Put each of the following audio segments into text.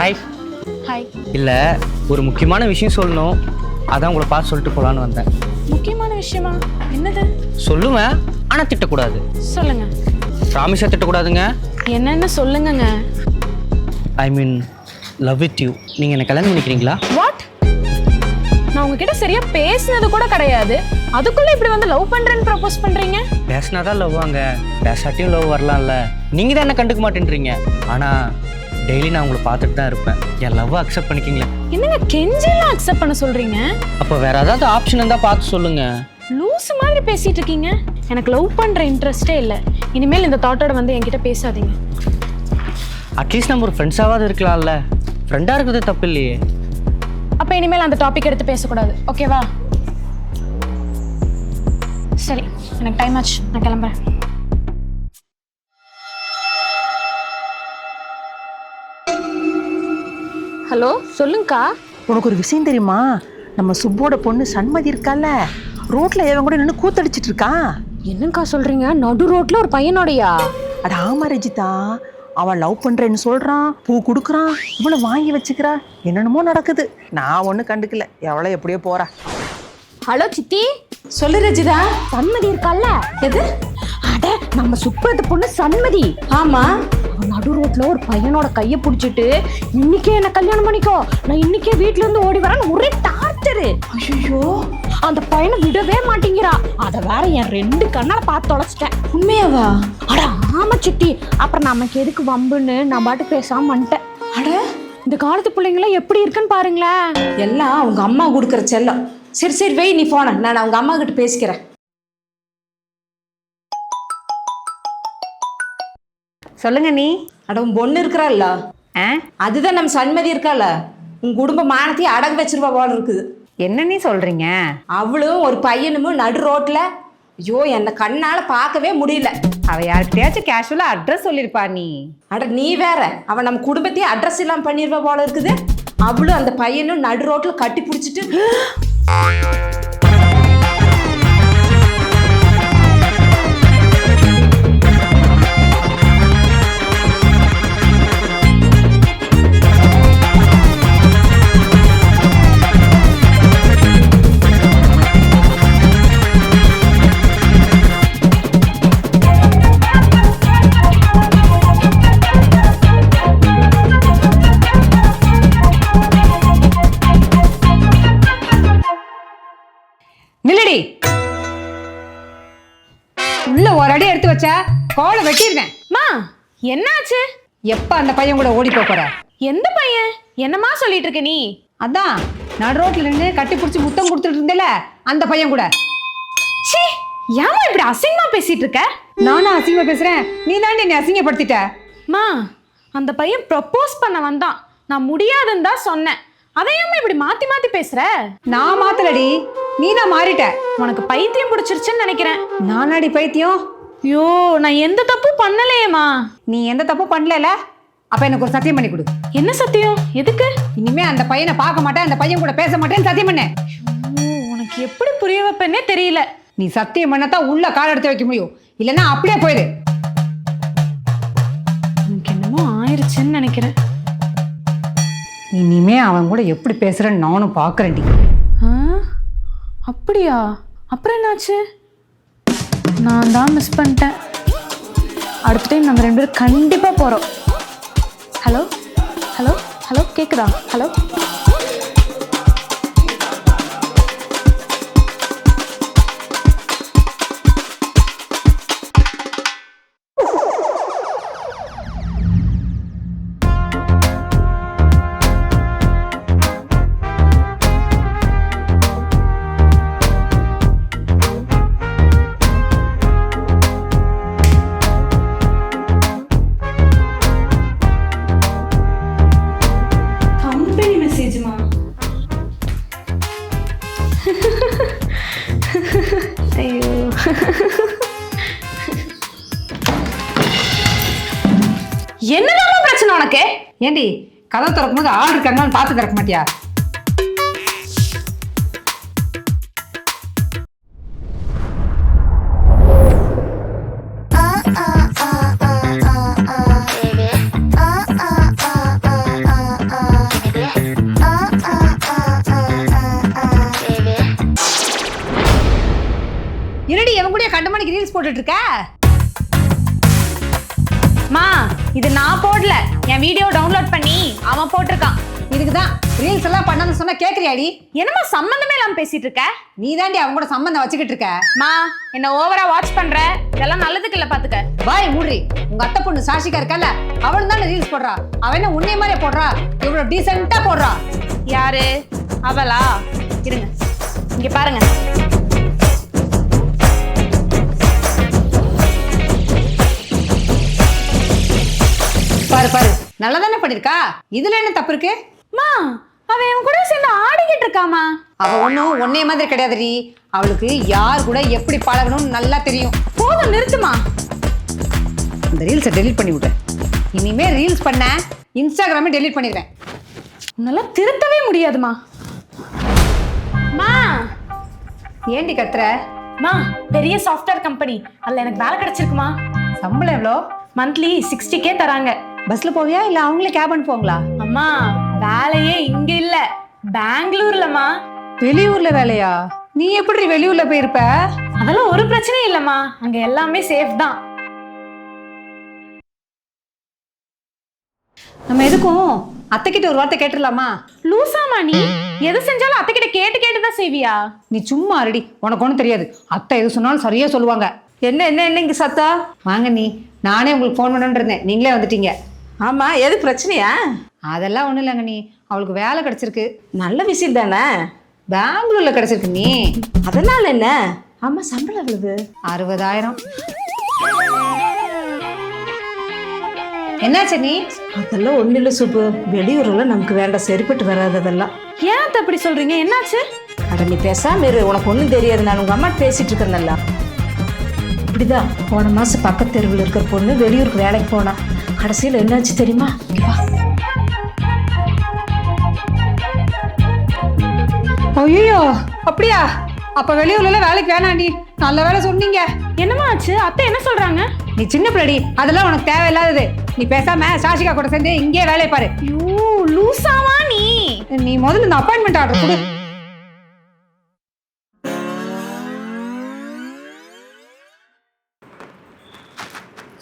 Hi. Hi. இல்லை, ஒரு முக்கியமான விஷயம் சொல்லணும், அதான் உங்களை பார்த்து சொல்லிட்டு போகலான்னு வந்தேன். முக்கியமான விஷயமா? என்னது? சொல்லுவேன், ஆனால் திட்டக்கூடாது. சொல்லுங்க. ப்ராமிஸாக திட்டக்கூடாதுங்க. என்னன்னு சொல்லுங்கங்க. ஐ மீன் லவ் வித் யூ. நீங்கள் என்ன கல்யாணம் பண்ணிக்கிறீங்களா? வாட்? நான் உங்ககிட்ட சரியா பேசினது கூட கிடையாது, அதுக்குள்ள இப்படி வந்து லவ் பண்றேன்னு ப்ரப்போஸ் பண்றீங்க? பேசினாதான் லவ் வாங்க, பேசாட்டியும் லவ் வரலாம்ல. நீங்கள் தான் என்ன கண்டுக்க மாட்டேன்றீங்க, ஆனால் டெய்லி நான் உங்களை பார்த்துட்டு தான் இருப்பேன். என் லவ் அக்செப்ட் பண்ணிக்கிங்களா? என்னங்க கெஞ்செல்லாம் அக்செப்ட் பண்ண சொல்றீங்க? அப்போ வேற ஏதாவது ஆப்ஷன் இருந்தால் பார்த்து சொல்லுங்க. லூசு மாதிரி பேசிட்டு இருக்கீங்க. எனக்கு லவ் பண்ற இன்ட்ரெஸ்டே இல்லை. இனிமேல் இந்த தாட்டோட வந்து என்கிட்ட பேசாதீங்க. அட்லீஸ்ட் நம்ம ஒரு ஃப்ரெண்ட்ஸாவது இருக்கலாம்ல. ஃப்ரெண்டாக இருக்கிறது தப்பு இல்லையே. அப்ப இனிமேல் அந்த டாபிக் எடுத்து பேசக்கூடாது, ஓகேவா? சரி, எனக்கு டைம் ஆச்சு, நான் கிளம்புறேன். ஹலோ, சொல்லுங்கக்கா. உனக்கு ஒரு விஷயம் தெரியுமா? நம்ம சுப்போட பொண்ணு சண்மதி இருக்கால, ரோட்ல எவன் கூட நின்று கூத்தடிச்சிட்டு இருக்கான். என்னக்கா சொல்றீங்க? நடு ரோட்ல ஒரு பையனோடையா? அட ஆமா ரஜிதா, அவன் லவ் பண்றேன்னு சொல்றான், பூ கொடுக்குறான், இவளை வாங்கி வச்சுக்கிறா, என்னென்னமோ நடக்குது. நான் ஒன்றும் கண்டுக்கல, எவ்வளோ எப்படியோ போறா. ஹலோ சித்தி. சொல்லு ரஜிதா. சண்மதி இருக்கால? எது? அட, நம்ம சுப்பத்து பொண்ணு சண்மதி. ஆமா. அவன் நடு ரோட்ல ஒரு பையனோட கையை பிடிச்சிட்டு, இன்னைக்கே என்ன கல்யாணம் பண்ணிக்கோ, நான் இன்னைக்கே வீட்டுல இருந்து ஓடி வரேன்னு ஒரே டார்ச்சரு. ஐயோ, அந்த பையனை விடவே மாட்டேங்கிறா. அத வேற என் 2 கண்ணால பார்த்து தொலைச்சிட்டேன். உண்மையாவா? அட ஆமா சித்தி. அப்புறம் நமக்கு எதுக்கு வம்புன்னு நான் பாட்டுக்கு பேசாம வந்துட்டேன். அட, இந்த காலத்து பிள்ளைங்களாம் எப்படி இருக்குன்னு பாருங்களேன். எல்லாம் அவங்க அம்மா கொடுக்குற செல்லம். சரி சரி, வை நீ போன, நான் அவங்க அம்மா கிட்ட பேசிக்கிறேன். சொல்லுங்க நீ. அட, உன் பொண்ணு இருக்கிறாள்ல, அதுதான் நம்ம சண்மதி இருக்கால, உன் குடும்ப மானத்தையும் அடகு வச்சிருவா போல இருக்குது. என்ன நீ சொல்றீங்க? அவளும் ஒரு பையனும் நடு ரோட்ல, ஐயோ என்ன கண்ணால பார்க்கவே முடியல. அவ யார்கிட்டயாச்சும் கேஷுவலா அட்ரஸ் சொல்லிருப்பா நீ. அட நீ வேற, அவன் நம்ம குடும்பத்தையே அட்ரஸ் இல்லாம பண்ணிருவா போல இருக்குது. அவளும் அந்த பையனும் நடு ரோட்ல கட்டி பிடிச்சிட்டு நில்லடி. உள்ள ஒரு அடி எடுத்து வச்ச கோலை வெட்டிடுவேன். மா, என்னாச்சு? எப்ப அந்த பையன் கூட ஓடி போற? எந்த பையன்? என்னமா சொல்லிட்டு இருக்க நீ? அதான் நடு ரோட்ல நின்று கட்டி பிடிச்சி முத்தம் கொடுத்துட்டு இருந்தேல, அந்த பையன் கூட. சீ, ஏமா இப்படி அசிங்கமா பேசிட்டு இருக்க? நானும் அசிங்கமா பேசுறேன், நீ தான் என்னை அசிங்கப்படுத்திட்ட. மா, அந்த பையன் ப்ரப்போஸ் பண்ண வந்தான், நான் முடியாதுன்னு தான் சொன்னேன். அதையாம இப்படி மாத்தி மாத்தி பேசுற? நான் மாத்தலடி, நீ தான் மாறிட்ட. உனக்கு பைத்தியம் பிடிச்சிருச்சுன்னு நினைக்கிறேன். நானாடி பைத்தியம்? ஐயோ, நான் எந்த தப்பும் பண்ணலையேம்மா. நீ எந்த தப்பு பண்ணல, அப்ப எனக்கு ஒரு சத்தியம் பண்ணி கொடு. என்ன சத்தியம்? எதுக்கு? இனிமே அந்த பையனை பார்க்க மாட்டேன், அந்த பையன் கூட பேச மாட்டேன்னு சத்தியம் பண்ண. உனக்கு எப்படி புரிய வைப்பேன்னே தெரியல. நீ சத்தியம் பண்ணத்தான் உள்ள கால் எடுத்து வைக்க முடியும், இல்லைன்னா அப்படியே போயிடு. எனக்கு என்னமோ ஆயிருச்சுன்னு நினைக்கிறேன். இனிமே அவன் கூட எப்படி பேசுறேன்னு நானும் பாக்குறேன்டி. அப்படியா? அப்புறம் என்னாச்சு? நான் தான் மிஸ் பண்ணிட்டேன். அடுத்த டைம் நம்ம 2 பேரும் கண்டிப்பா போறோம். ஹலோ ஹலோ ஹலோ, கேக்குதா? ஹலோ. ஐயோ, என்னதான் பிரச்சனை உனக்கு? ஏண்டி கதை திறக்கும் போது ஆள் இருக்காங்கன்னு பார்த்து திறக்க மாட்டியா? போட்டுட்டு இருக்க? மா இது நான் போடல, என் வீடியோ டவுன்லோட் பண்ணி அவன் போட்டிருக்கான். இதுக்குதான் ரீல்ஸ் எல்லாம் பண்ணணும்னு சொன்னா கேக்குறியாடி? என்னம்மா சம்பந்தமே இல்லாம பேசிட்டு இருக்க? நீ தாண்டி அவங்க கூட சம்பந்தம் வச்சுக்கிட்டு இருக்க. மா என்ன ஓவரா வாட்ச் பண்ற, இதெல்லாம் நல்லதுக்கு இல்ல பாத்துக்க. பாய் மூடி. உங்க அத்தை பொண்ணு சாஷிகா இருக்கல, அவளும் தானே ரீல்ஸ் போடுறா. அவ என்ன உன்னைய மாதிரியே போடுறா? இவ்வளவு டீசெண்டா போடுறா. யாரு அவளா? இருங்க இங்க பாருங்க. பாரு பாரு, நல்லா தானே பண்ணிருக்கா. இதுல என்ன தப்பு இருக்கு? மா அவன் என் கூட சேர்ந்து ஆடிக்கிட்டு இருக்காமா. அவ ஒன்னும் உன்னைய மாதிரி கிடையாதுடி. அவளுக்கு யார் கூட எப்படி பழகணும்னு நல்லா தெரியும். போதும் நிறுத்துமா. இந்த ரீல்ஸை டெலீட் பண்ணி விட்டேன். இனிமே ரீல்ஸ் பண்ண இன்ஸ்டாகிராமே டெலீட் பண்ணிடுவேன். உன்னால திருத்தவே முடியாதுமா. மா ஏண்டி கத்துற? மா பெரிய சாஃப்ட்வேர் கம்பெனி, அதுல எனக்கு வேலை கிடைச்சிருக்குமா. சம்பளம் எவ்வளோ? மந்த்லி 60K தராங்க. பஸ்ல போவியா இல்ல அவங்களே கேப் அனுப்புவாங்களா? அம்மா வேலையே இங்க இல்ல, பெங்களூர்லமா. வெளியூர்ல வேலையா? நீ எப்படி வெளியூர்ல போயிருப்ப? அதெல்லாம் ஒரு பிரச்சனையும் இல்லம்மா, அங்க எல்லாமே சேஃப் தான். நம்ம எதுக்கும் அத்தை கிட்ட ஒரு வார்த்தை கேட்டுடலாமா? லூசாமா நீ? எது செஞ்சாலும் அத்தை கிட்ட கேட்டு கேட்டுதான் செய்வியா? நீ சும்மா ரெடி, உனக்கு ஒன்றும் தெரியாது. அத்தை எது சொன்னாலும் சரியா சொல்லுவாங்க. என்ன என்ன என்ன இங்கே சத்தா? வாங்க நீ, நானே உங்களுக்கு ஃபோன் பண்ணணும்னு இருந்தேன், நீங்களே வந்துட்டீங்க. ஆமாம், எது பிரச்சனையா? அதெல்லாம் ஒன்றும் இல்லைங்க நீ, அவளுக்கு வேலை கிடைச்சிருக்கு. நல்ல விஷயம் தானே. பெங்களூர்ல கிடைச்சிருக்கு நீ. அதனால என்ன? ஆமாம், சம்பளம் எவ்வளவு? 60,000. என்னாச்சு நீ? அதெல்லாம் ஒன்றும் இல்லை சுப்பு, வெளியூரில் நமக்கு வேண்டாம், சரிப்பட்டு வராது அதெல்லாம். ஏன் அத்தை அப்படி சொல்றீங்க? என்னாச்சு? அட நீ பேசாம இரு, உனக்கு ஒன்றும் தெரியாது. நான் உங்கள் அம்மா பேசிட்டு இருக்கேன்ல. இப்படிதான் போன மாதம் பக்கத்து தெருவில் இருக்கிற பொண்ணு வெளியூருக்கு வேலைக்கு போனா. கடைசியில் என்னாச்சு தெரியுமா? இங்க வா. ஐயோ அப்படியா? அப்ப வெளியூர்ல வேலைக்கு வேணாண்டி. நல்ல வேலை சொன்னீங்க. என்னமா ஆச்சு? அத்தை என்ன சொல்றாங்க? நீ சின்ன பிள்ளடி, அதெல்லாம் உனக்கு தேவையில்லாதது. நீ பேசாம சாஷிகா கூட சேர்ந்து இங்கே வேலையை பாரு. ஐயோ லூசாவா நீ? நீ முதல்ல இந்த அப்பாயின்மெண்ட் ஆர்டர் கொடு.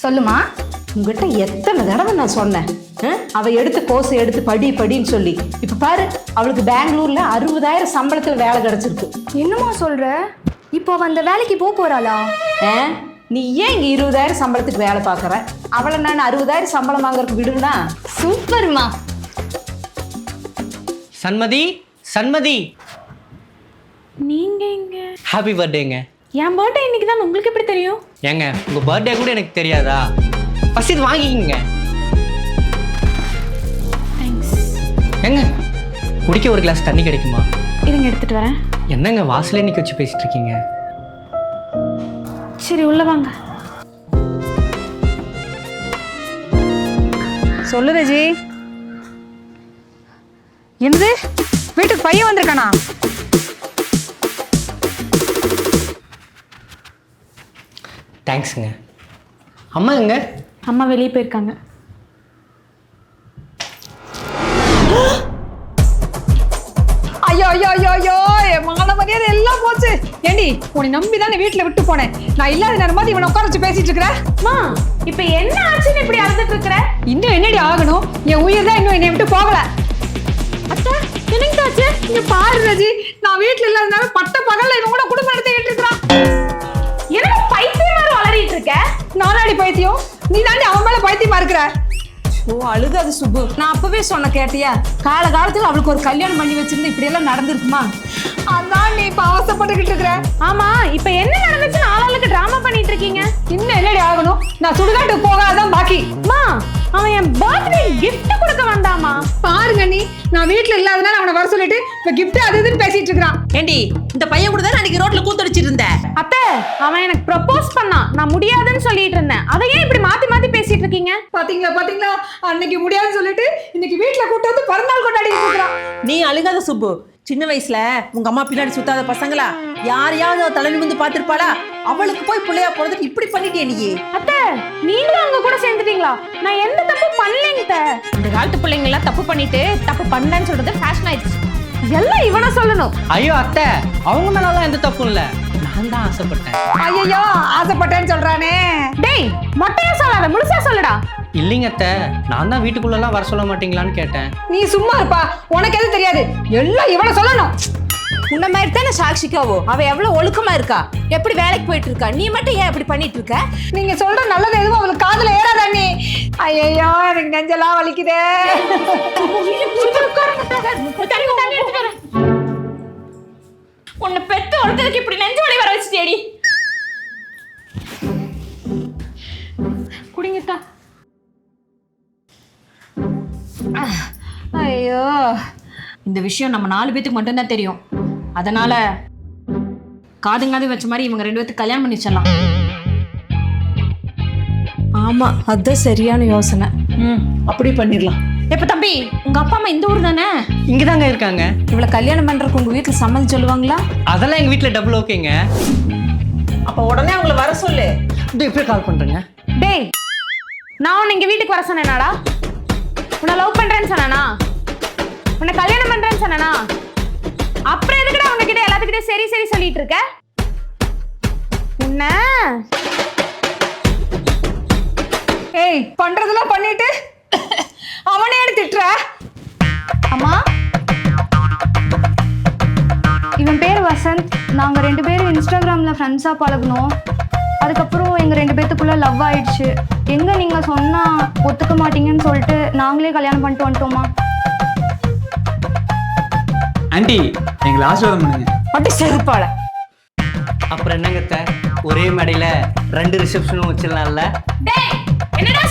சொல்லுமா. உங்ககிட்ட எத்தனை தடவை நான் சொன்னேன், அவ எடுத்து கோர்ஸ் எடுத்து படின்னு சொல்லி. இப்ப பாரு, அவளுக்கு பெங்களூர்ல 60,000 சம்பளத்துல வேலை கிடைச்சிருக்கு. என்னமா சொல்ற? இப்போ அந்த வேலைக்கு போறாளா? நீ ஏன் இங்க 20,000 சம்பளத்துக்கு வேலை பார்க்கற? அவளை நான் 60,000 சம்பளம் வாங்குறதுக்கு விடுனா? சூப்பர்மா. சண்மதி, சண்மதி, நீங்க இங்க? ஹாப்பி பர்த்டேங்க. என் பர்த்டே இன்னைக்கு தான், உங்களுக்கு எப்படி தெரியும்? ஏங்க உங்க பர்த்டே கூட எனக்கு தெரியாதா? ஃபர்ஸ்ட் இது வாங்கிக்கிங்க. தேங்க்ஸ். ஏங்க குடிக்க ஒரு கிளாஸ் தண்ணி கிடைக்குமா? இருங்க எடுத்துட்டு வரேன். என்னங்க வாசலே நிக்க வச்சு பேசிட்டு இருக்கீங்க? சரி உள்ள வாங்க. சொல்லு ரஜி. என்னது, வீட்டுக்கு பையன் வந்திருக்கானா? தேங்க்ஸுங்க. அம்மா எங்க? அம்மா வெளியே போயிருக்காங்க. ஐயோ ஐயோ ஐயோ ஐயோ, என் மான மரியாதை எல்லாம் போச்சு. ஏண்டி உன்னை நம்பி தானே வீட்டுல விட்டு போனேன். நான் இல்லாத நேரம் மாதிரி இவனை உட்கார வச்சு பேசிட்டு இருக்கிற. அம்மா இப்போ என்ன ஆச்சுன்னு இப்படி அழுதுட்டு இருக்கற? இன்னும் என்னடி ஆகணும்? என் உயிர் தான் இன்னும் என்னை விட்டு போகல. அத்தை என்னங்க ஆச்சு? இங்க பாரு ரஜி, நான் வீட்டுல இல்லாத நேரம் பட்ட பகல்ல இவன் கூட குடும்பம் நடத்திட்டு இருக்கிறான். என்ன பைத்தியம் மாதிரி வளரிட்டு இருக்க? நானாடி பைத்தியம்? நீ தாண்டி அவன் மேல பைத்தியமா இருக்கிற. ஓ அழுகாது சுப்பு, நான் அப்பவே சொன்ன கேட்டியா? காலத்துல அவளுக்கு ஒரு கல்யாணம் பண்ணி வச்சிருந்தா இப்படி எல்லாம் நடந்திருக்குமா? அதான் நீ இப்ப அவசப்பட்டுக்கிட்டு இருக்கிற. ஆமா இப்போ என்ன நடந்துச்சுன்னு ஆளாளுக்கு டிராமா பண்ணிட்டு இருக்கீங்க. இன்னும் என்னடி ஆகணும்? நான் சுடுகாட்டுக்கு போகாதான் பாக்கி. அம்மா அவன் என் பர்த்டே gift கொடுக்க வந்தாமா. பாருங்க நீ, நான் வீட்டுல இல்லாதனால அவனை வர சொல்லிட்டு இப்ப கிஃப்ட் அது இதுன்னு பேசிட்டு இருக்கிறான். ஏண்டி இந்த பையன் கூட தான் அன்னைக்கு ரோட்ல கூத்தடிச்சிட்டு இருந்த? அத்தை அவன் எனக்கு ப்ரப்போஸ் பண்ணான், நான் முடியாதுன்னு சொல்லிட்டு இருந்தேன். அதை ஏன் இப்படி மாத்தி மாத்தி பேசிட்டு இருக்கீங்க? பாத்தீங்களா பாத்தீங்களா, அன்னைக்கு முடியாதுன்னு சொல்லிட்டு இன்னைக்கு வீட்டுல கூட்டு வந்து பிறந்தநாள் கொண்டாடிட்டு இருக்கிறான். நீ அழுகாத சுப்பு. சின்ன வயசுல உங்க அம்மா பின்னாடி சுத்தாத பசங்களா யாரையாவது தலை நிமிந்து பாத்திருப்பாளா? அவளுக்கு போய் பிள்ளையா போறதுக்கு இப்படி பண்ணிட்டே நீ. அத்தை நீங்களும் அவங்க கூட சேர்ந்துட்டீங்களா? நான் எந்த தப்பு பண்ணலைங்க அத்தை. இந்த காலத்து பிள்ளைங்க எல்லாம் தப்பு பண்ணிட்டு தப்பு பண்ணலன்னு சொல்றது ஃபேஷன் ஆயிடுச்சு. எல்லாம் இவனை சொல்லணும். ஐயோ அத்தை, அவங்க மேலாம் எந்த தப்பும் இல்லை. நான் தான் ஆசைப்பட்டேன். ஐயோ ஆசைப்பட்டேன்னு சொல்றானே. டேய் மொட்டையா சொல்லாத, முழுசா சொல்லுடா. இல்லைங்க அத்தை, நான் தான் வீட்டுக்குள்ளெல்லாம் வர சொல்ல மாட்டீங்களான்னு கேட்டேன். நீ சும்மா இருப்பா, உனக்கு எதுவும் தெரியாது, எல்லாம் இவனை சொல்லணும். உன்ன மாதிரி தானே சாக்ஷிக்காவோ, அவ எவ்வளவு ஒழுக்கமா இருக்கா, எப்படி வேலைக்கு போயிட்டு இருக்கா, நீ மட்டும் ஏன் இப்படி பண்ணிட்டு இருக்க? நீங்க சொல்ற நல்லது எதுவும் அவளுக்கு காதுல ஏறாதா நீ? ஐயோ எனக்கு நெஞ்செல்லாம் வலிக்குதே. உன்னை பெத்து ஒருத்தருக்கு இப்படி நெஞ்சு வலி வர வச்சுட்டேடி. குடிங்கத்தா. ஐயோ, இந்த விஷயம் நம்ம 4 பேத்துக்கு மட்டும்தான் தெரியும். அதனால காதுங்காது வச்ச மாதிரி இவங்க 2 பேத்துக்கு கல்யாணம் பண்ணி வச்சிடலாம். ஆமா, அதுதான் சரியான யோசனை. அப்படி பண்ணிடலாம். எப்ப தம்பி, உங்க அப்பா அம்மா இந்த ஊர் தானே? இங்கே தாங்க இருக்காங்க. இவளை கல்யாணம் பண்றதுக்கு உங்க வீட்டுல சம்மதம் சொல்லுவாங்களா? அதெல்லாம் எங்கள் வீட்டில் டபுள் ஓகேங்க. அப்ப உடனே அவங்கள வர சொல்லு. இது இப்போயே கால் பண்ணுறேங்க. டேய் நான் உன்னை இங்க வீட்டுக்கு வர சொன்னேனாடா? உன்னை லவ் பண்றேன்னு சொன்னானா? உன்னை கல்யாணம் பண்றேன்னு சொன்னானா? அப்புறம் எதுக்குடா அவங்க கிட்ட எல்லாத்துக்கிட்டே சரி சரி சொல்லிட்டு இருக்க? உன்னை ஏய் பண்றதெல்லாம் பண்ணிட்டு அவனே திட்டுற. அம்மா, இவன் பேர் வசந்த். நாங்கள் 2 பேரும் இன்ஸ்டாகிராமில் ஃப்ரெண்ட்ஸாக பழகினோம். அதுக்கப்புறம் எங்கள் 2 பேத்துக்குள்ளே லவ் ஆயிடுச்சு. எங்கே நீங்கள் சொன்னால் ஒத்துக்க மாட்டீங்கன்னு சொல்லிட்டு நாங்களே கல்யாணம் பண்ணிட்டு வந்துட்டோமா. ஆண்டி எங்களை ஆசீர்வாதம் பண்ணுங்க. அப்படி செருப்பால. அப்புறம் என்னங்க அத்தை, ஒரே மேடையில் 2 ரிசப்ஷனும் வச்சிடலாம்ல? டேய் என்னடா